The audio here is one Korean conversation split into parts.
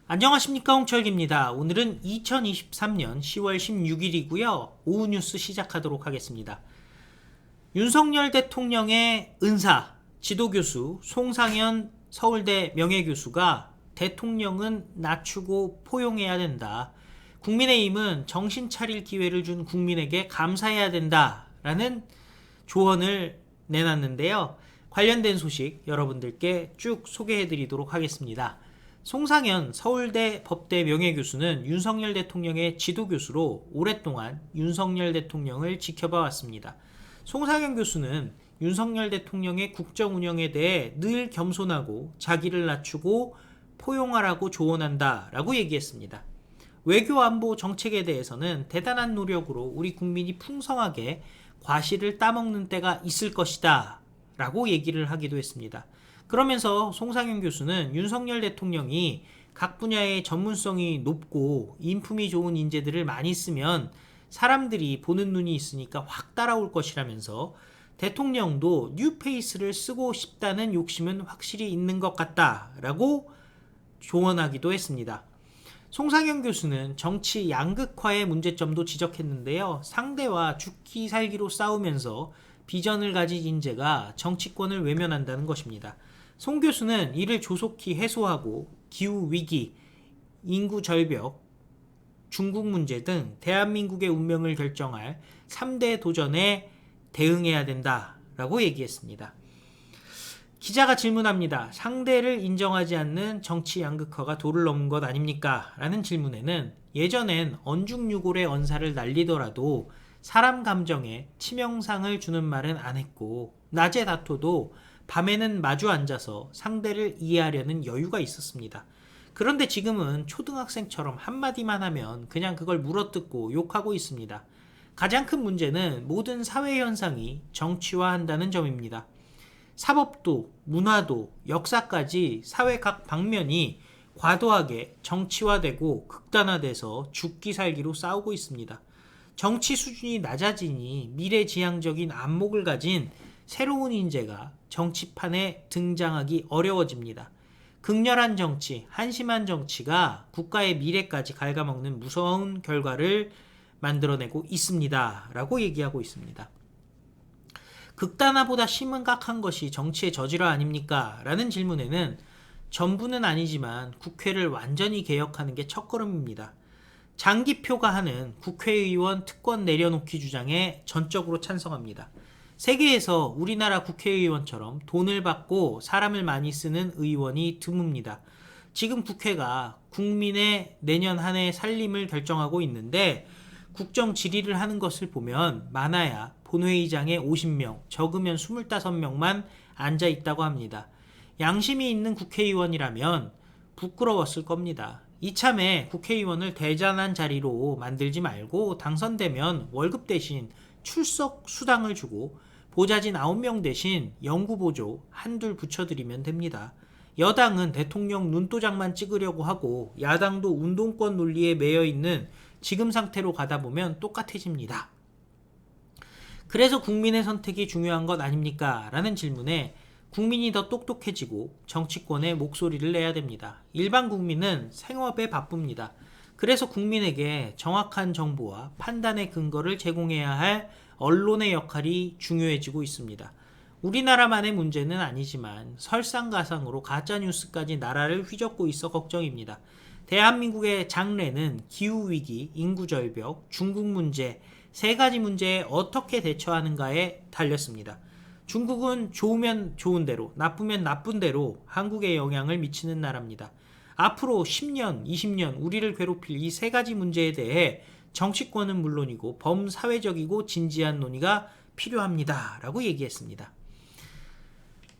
안녕하십니까, 홍철기입니다. 오늘은 2023년 10월 16일이고요. 오후 뉴스 시작하도록 하겠습니다. 윤석열 대통령의 은사, 지도교수 송상현 서울대 명예교수가 대통령은 낮추고 포용해야 된다. 국민의힘은 정신 차릴 기회를 준 국민에게 감사해야 된다라는 조언을 내놨는데요. 관련된 소식 여러분들께 쭉 소개해드리도록 하겠습니다. 송상현 서울대 법대 명예교수는 윤석열 대통령의 지도교수로 오랫동안 윤석열 대통령을 지켜봐 왔습니다. 송상현 교수는 윤석열 대통령의 국정 운영에 대해 늘 겸손하고 자기를 낮추고 포용하라고 조언한다 라고 얘기했습니다. 외교 안보 정책에 대해서는 대단한 노력으로 우리 국민이 풍성하게 과실을 따먹는 때가 있을 것이다 라고 얘기를 하기도 했습니다. 그러면서 송상현 교수는 윤석열 대통령이 각 분야의 전문성이 높고 인품이 좋은 인재들을 많이 쓰면 사람들이 보는 눈이 있으니까 확 따라올 것이라면서 대통령도 뉴페이스를 쓰고 싶다는 욕심은 확실히 있는 것 같다라고 조언하기도 했습니다. 송상현 교수는 정치 양극화의 문제점도 지적했는데요. 상대와 죽기 살기로 싸우면서 비전을 가진 인재가 정치권을 외면한다는 것입니다. 송 교수는 이를 조속히 해소하고 기후위기, 인구 절벽, 중국 문제 등 대한민국의 운명을 결정할 3대 도전에 대응해야 된다라고 얘기했습니다. 기자가 질문합니다. 상대를 인정하지 않는 정치 양극화가 도를 넘은 것 아닙니까? 라는 질문에는 예전엔 언중유골의 언사를 날리더라도 사람 감정에 치명상을 주는 말은 안 했고 낮에 다퉈도 밤에는 마주 앉아서 상대를 이해하려는 여유가 있었습니다. 그런데 지금은 초등학생처럼 한마디만 하면 그냥 그걸 물어뜯고 욕하고 있습니다. 가장 큰 문제는 모든 사회 현상이 정치화한다는 점입니다. 사법도, 문화도, 역사까지 사회 각 방면이 과도하게 정치화되고 극단화돼서 죽기 살기로 싸우고 있습니다. 정치 수준이 낮아지니 미래지향적인 안목을 가진 새로운 인재가 정치판에 등장하기 어려워집니다. 극렬한 정치, 한심한 정치가 국가의 미래까지 갉아먹는 무서운 결과를 만들어내고 있습니다. 라고 얘기하고 있습니다. 극단화보다 심각한 것이 정치의 저질화 아닙니까? 라는 질문에는 전부는 아니지만 국회를 완전히 개혁하는 게 첫걸음입니다. 장기표가 하는 국회의원 특권 내려놓기 주장에 전적으로 찬성합니다. 세계에서 우리나라 국회의원처럼 돈을 받고 사람을 많이 쓰는 의원이 드뭅니다. 지금 국회가 국민의 내년 한 해 살림을 결정하고 있는데 국정 질의를 하는 것을 보면 많아야 본회의장에 50명, 적으면 25명만 앉아 있다고 합니다. 양심이 있는 국회의원이라면 부끄러웠을 겁니다. 이참에 국회의원을 대단한 자리로 만들지 말고 당선되면 월급 대신 출석 수당을 주고 보좌진 9명 대신 연구보조 한둘 붙여드리면 됩니다. 여당은 대통령 눈도장만 찍으려고 하고 야당도 운동권 논리에 매여있는 지금 상태로 가다 보면 똑같아집니다. 그래서 국민의 선택이 중요한 것 아닙니까? 라는 질문에 국민이 더 똑똑해지고 정치권에 목소리를 내야 됩니다. 일반 국민은 생업에 바쁩니다. 그래서 국민에게 정확한 정보와 판단의 근거를 제공해야 할 언론의 역할이 중요해지고 있습니다. 우리나라만의 문제는 아니지만 설상가상으로 가짜뉴스까지 나라를 휘젓고 있어 걱정입니다. 대한민국의 장래는 기후위기, 인구절벽, 중국 문제, 세 가지 문제에 어떻게 대처하는가에 달렸습니다. 중국은 좋으면 좋은 대로, 나쁘면 나쁜 대로 한국에 영향을 미치는 나라입니다. 앞으로 10년, 20년 우리를 괴롭힐 이 세 가지 문제에 대해 정치권은 물론이고 범사회적이고 진지한 논의가 필요합니다. 라고 얘기했습니다.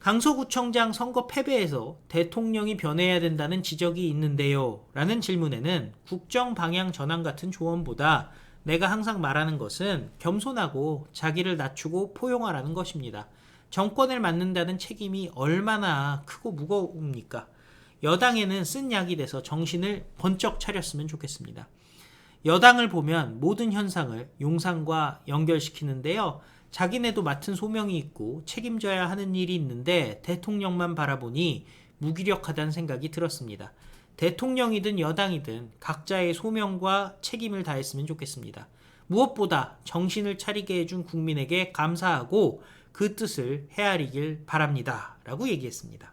강서구청장 선거 패배에서 대통령이 변해야 된다는 지적이 있는데요. 라는 질문에는 국정 방향 전환 같은 조언보다 내가 항상 말하는 것은 겸손하고 자기를 낮추고 포용하라는 것입니다. 정권을 맡는다는 책임이 얼마나 크고 무거웁니까? 여당에는 쓴 약이 돼서 정신을 번쩍 차렸으면 좋겠습니다. 여당을 보면 모든 현상을 용산과 연결시키는데요. 자기네도 맡은 소명이 있고 책임져야 하는 일이 있는데 대통령만 바라보니 무기력하다는 생각이 들었습니다. 대통령이든 여당이든 각자의 소명과 책임을 다했으면 좋겠습니다. 무엇보다 정신을 차리게 해준 국민에게 감사하고 그 뜻을 헤아리길 바랍니다. 라고 얘기했습니다.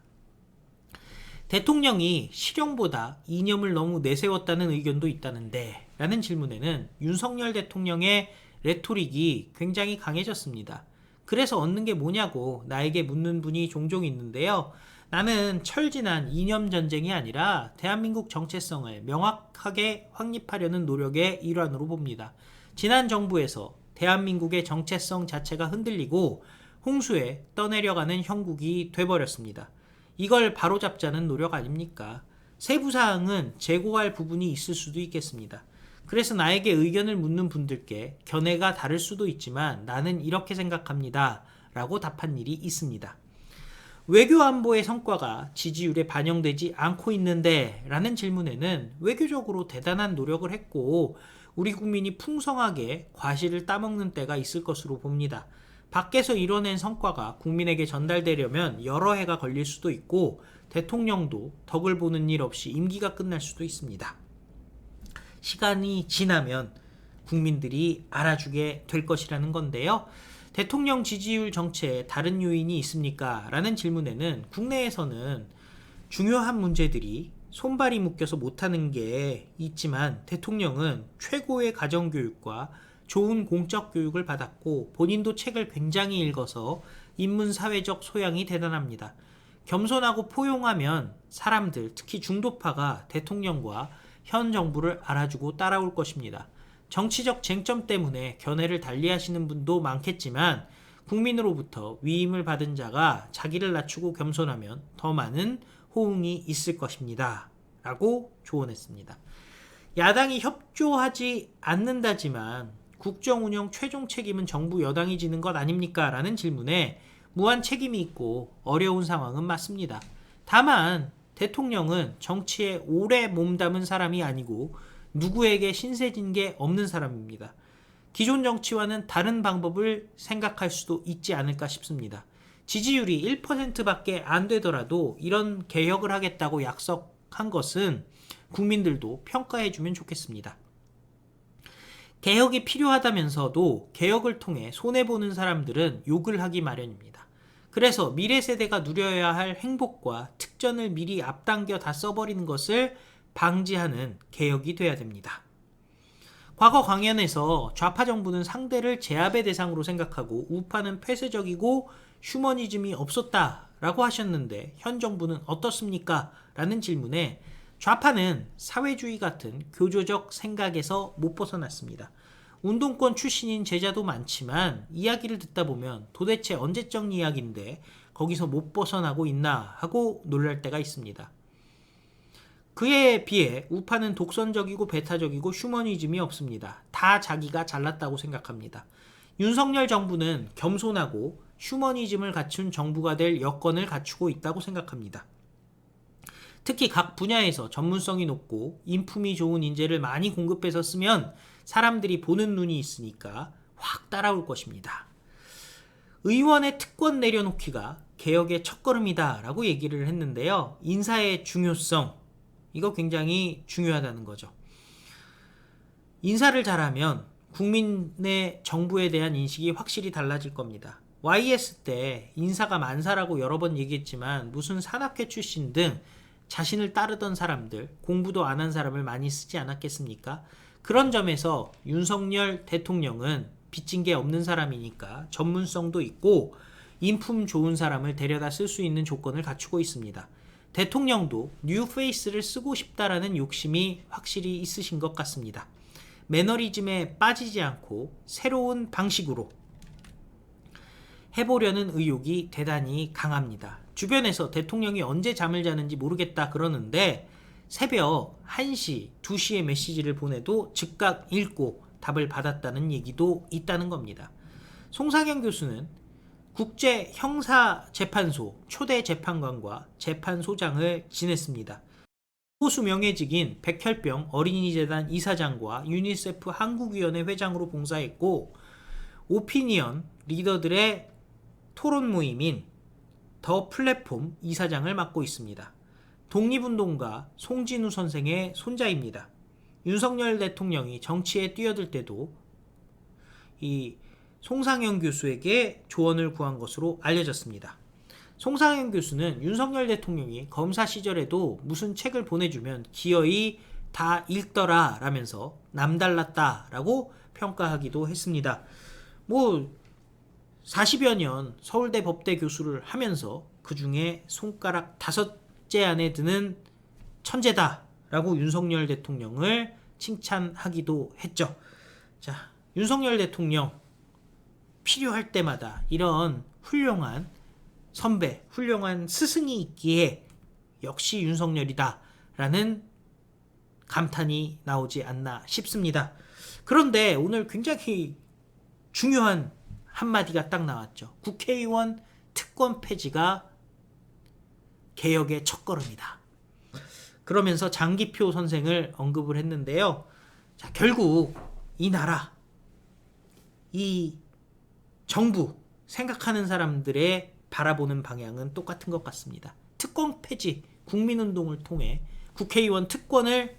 대통령이 실용보다 이념을 너무 내세웠다는 의견도 있다는데 라는 질문에는 윤석열 대통령의 레토릭이 굉장히 강해졌습니다. 그래서 얻는 게 뭐냐고 나에게 묻는 분이 종종 있는데요. 나는 철진한 이념 전쟁이 아니라 대한민국 정체성을 명확하게 확립하려는 노력의 일환으로 봅니다. 지난 정부에서 대한민국의 정체성 자체가 흔들리고 홍수에 떠내려가는 형국이 돼버렸습니다. 이걸 바로잡자는 노력 아닙니까? 세부 사항은 재고할 부분이 있을 수도 있겠습니다. 그래서 나에게 의견을 묻는 분들께 견해가 다를 수도 있지만 나는 이렇게 생각합니다. 라고 답한 일이 있습니다. 외교 안보의 성과가 지지율에 반영되지 않고 있는데 라는 질문에는 외교적으로 대단한 노력을 했고 우리 국민이 풍성하게 과실을 따먹는 때가 있을 것으로 봅니다. 밖에서 이뤄낸 성과가 국민에게 전달되려면 여러 해가 걸릴 수도 있고 대통령도 덕을 보는 일 없이 임기가 끝날 수도 있습니다. 시간이 지나면 국민들이 알아주게 될 것이라는 건데요. 대통령 지지율 정체에 다른 요인이 있습니까? 라는 질문에는 국내에서는 중요한 문제들이 손발이 묶여서 못하는 게 있지만 대통령은 최고의 가정교육과 좋은 공적 교육을 받았고 본인도 책을 굉장히 읽어서 인문사회적 소양이 대단합니다. 겸손하고 포용하면 사람들, 특히 중도파가 대통령과 현 정부를 알아주고 따라올 것입니다. 정치적 쟁점 때문에 견해를 달리하시는 분도 많겠지만 국민으로부터 위임을 받은 자가 자기를 낮추고 겸손하면 더 많은 호응이 있을 것입니다. 라고 조언했습니다. 야당이 협조하지 않는다지만 국정운영 최종 책임은 정부 여당이 지는 것 아닙니까? 라는 질문에 무한 책임이 있고 어려운 상황은 맞습니다. 다만 대통령은 정치에 오래 몸담은 사람이 아니고 누구에게 신세진 게 없는 사람입니다. 기존 정치와는 다른 방법을 생각할 수도 있지 않을까 싶습니다. 지지율이 1%밖에 안 되더라도 이런 개혁을 하겠다고 약속한 것은 국민들도 평가해주면 좋겠습니다. 개혁이 필요하다면서도 개혁을 통해 손해보는 사람들은 욕을 하기 마련입니다. 그래서 미래 세대가 누려야 할 행복과 특전을 미리 앞당겨 다 써버리는 것을 방지하는 개혁이 돼야 됩니다. 과거 강연에서 좌파 정부는 상대를 제압의 대상으로 생각하고 우파는 폐쇄적이고 휴머니즘이 없었다라고 하셨는데 현 정부는 어떻습니까? 라는 질문에 좌파는 사회주의 같은 교조적 생각에서 못 벗어났습니다. 운동권 출신인 제자도 많지만 이야기를 듣다 보면 도대체 언제적 이야기인데 거기서 못 벗어나고 있나 하고 놀랄 때가 있습니다. 그에 비해 우파는 독선적이고 배타적이고 휴머니즘이 없습니다. 다 자기가 잘났다고 생각합니다. 윤석열 정부는 겸손하고 휴머니즘을 갖춘 정부가 될 여건을 갖추고 있다고 생각합니다. 특히 각 분야에서 전문성이 높고 인품이 좋은 인재를 많이 공급해서 쓰면 사람들이 보는 눈이 있으니까 확 따라올 것입니다. 의원의 특권 내려놓기가 개혁의 첫걸음이다 라고 얘기를 했는데요. 인사의 중요성, 이거 굉장히 중요하다는 거죠. 인사를 잘하면 국민의 정부에 대한 인식이 확실히 달라질 겁니다. YS 때 인사가 만사라고 여러 번 얘기했지만 무슨 산악회 출신 등 자신을 따르던 사람들, 공부도 안 한 사람을 많이 쓰지 않았겠습니까? 그런 점에서 윤석열 대통령은 빚진 게 없는 사람이니까 전문성도 있고 인품 좋은 사람을 데려다 쓸 수 있는 조건을 갖추고 있습니다. 대통령도 뉴페이스를 쓰고 싶다라는 욕심이 확실히 있으신 것 같습니다. 매너리즘에 빠지지 않고 새로운 방식으로 해보려는 의욕이 대단히 강합니다. 주변에서 대통령이 언제 잠을 자는지 모르겠다 그러는데 새벽 1시, 2시에 메시지를 보내도 즉각 읽고 답을 받았다는 얘기도 있다는 겁니다. 송상현 교수는 국제형사재판소 초대 재판관과 재판소장을 지냈습니다. 호수 명예직인 백혈병 어린이재단 이사장과 유니세프 한국위원회 회장으로 봉사했고 오피니언 리더들의 토론 모임인 더 플랫폼 이사장을 맡고 있습니다. 독립운동가 송진우 선생의 손자입니다. 윤석열 대통령이 정치에 뛰어들 때도 이 송상현 교수에게 조언을 구한 것으로 알려졌습니다. 송상현 교수는 윤석열 대통령이 검사 시절에도 무슨 책을 보내주면 기어이 다 읽더라 라면서 남달랐다 라고 평가하기도 했습니다. 40여 년 서울대 법대 교수를 하면서 그 중에 손가락 5째 안에 드는 천재다 라고 윤석열 대통령을 칭찬하기도 했죠. 자, 윤석열 대통령 필요할 때마다 이런 훌륭한 선배, 훌륭한 스승이 있기에 역시 윤석열이다 라는 감탄이 나오지 않나 싶습니다. 그런데 오늘 굉장히 중요한 한마디가 딱 나왔죠. 국회의원 특권 폐지가 개혁의 첫걸음이다. 그러면서 장기표 선생을 언급을 했는데요. 자, 결국 이 나라, 이 정부 생각하는 사람들의 바라보는 방향은 똑같은 것 같습니다. 특권 폐지, 국민운동을 통해 국회의원 특권을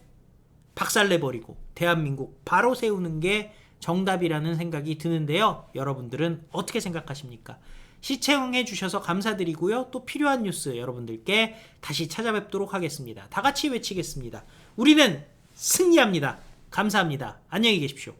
박살내버리고 대한민국 바로 세우는 게 정답이라는 생각이 드는데요. 여러분들은 어떻게 생각하십니까? 시청해 주셔서 감사드리고요. 또 필요한 뉴스 여러분들께 다시 찾아뵙도록 하겠습니다. 다 같이 외치겠습니다. 우리는 승리합니다. 감사합니다. 안녕히 계십시오.